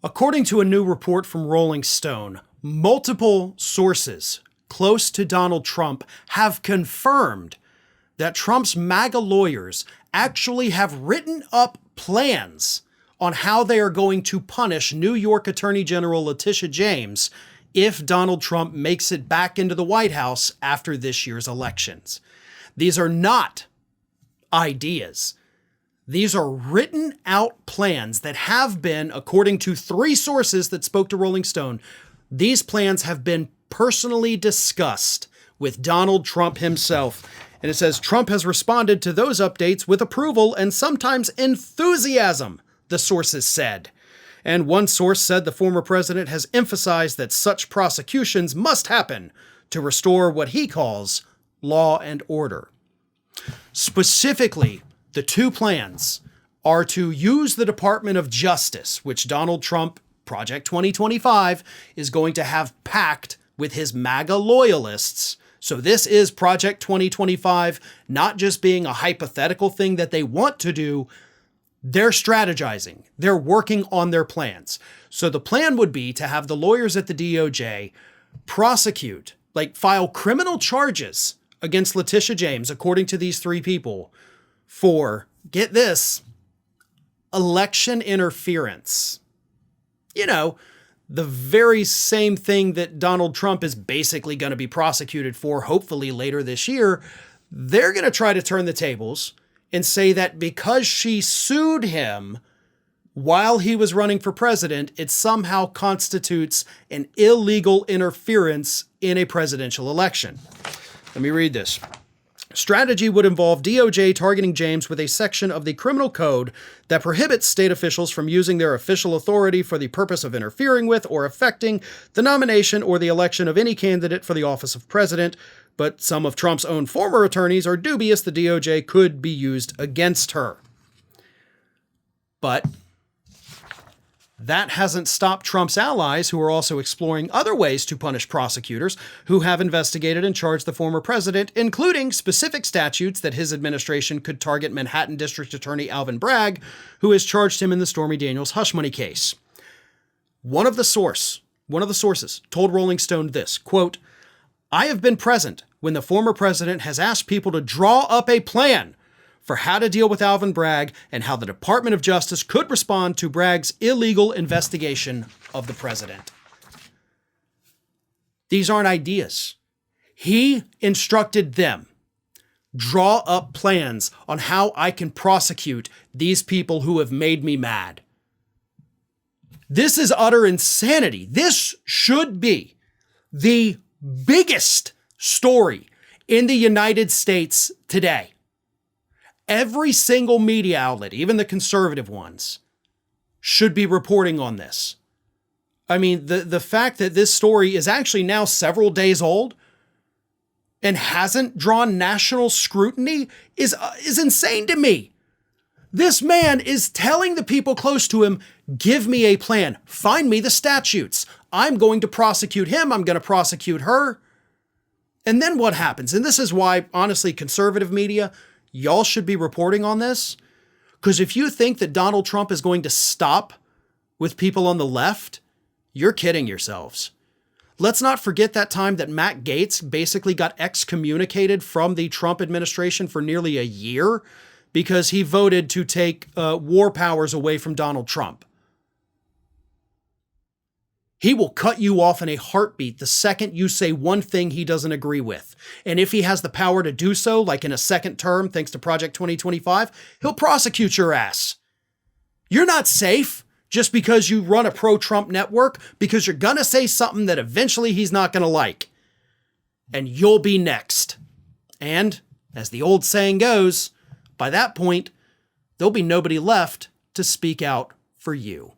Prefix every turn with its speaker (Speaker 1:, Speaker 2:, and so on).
Speaker 1: According to a new report from Rolling Stone, multiple sources close to Donald Trump have confirmed that Trump's MAGA lawyers actually have written up plans on how they are going to punish New York Attorney General Letitia James if Donald Trump makes it back into the White House after this year's elections. These are not ideas. These are written out plans that have been, according to 3 sources that spoke to Rolling Stone, these plans have been personally discussed with Donald Trump himself. And it says Trump has responded to those updates with approval and sometimes enthusiasm, the sources said. And one source said the former president has emphasized that such prosecutions must happen to restore what he calls law and order. Specifically, the 2 plans are to use the Department of Justice, which Donald Trump, Project 2025, is going to have packed with his MAGA loyalists. So this is Project 2025, not just being a hypothetical thing that they want to do. They're strategizing. They're working on their plans. So the plan would be to have the lawyers at the DOJ prosecute, file criminal charges against Letitia James, according to these 3 people, for, get this, election interference. You know, the very same thing that Donald Trump is basically going to be prosecuted for, hopefully later this year. They're going to try to turn the tables and say that because she sued him while he was running for president, it somehow constitutes an illegal interference in a presidential election. Let me read this. Strategy would involve DOJ targeting James with a section of the criminal code that prohibits state officials from using their official authority for the purpose of interfering with or affecting the nomination or the election of any candidate for the office of president. But some of Trump's own former attorneys are dubious the DOJ could be used against her. But that hasn't stopped Trump's allies, who are also exploring other ways to punish prosecutors who have investigated and charged the former president, including specific statutes that his administration could target Manhattan District Attorney Alvin Bragg, who has charged him in the Stormy Daniels hush money case. One of the sources told Rolling Stone this, quote, "I have been present when the former president has asked people to draw up a plan for how to deal with Alvin Bragg and how the Department of Justice could respond to Bragg's illegal investigation of the president." These aren't ideas. He instructed them, draw up plans on how I can prosecute these people who have made me mad. This is utter insanity. This should be the biggest story in the United States today. Every single media outlet, even the conservative ones, should be reporting on this. I mean, the fact that this story is actually now several days old and hasn't drawn national scrutiny is insane to me. This man is telling the people close to him, give me a plan, find me the statutes. I'm going to prosecute him. I'm going to prosecute her. And then what happens? And this is why, honestly, conservative media, y'all should be reporting on this, because if you think that Donald Trump is going to stop with people on the left, you're kidding yourselves. Let's not forget that time that Matt Gaetz basically got excommunicated from the Trump administration for nearly a year because he voted to take war powers away from Donald Trump. He will cut you off in a heartbeat the second you say one thing he doesn't agree with. And if he has the power to do so, like in a second term, thanks to Project 2025, he'll prosecute your ass. You're not safe just because you run a pro-Trump network, because you're going to say something that eventually he's not going to like. And you'll be next. And, as the old saying goes, by that point, there'll be nobody left to speak out for you.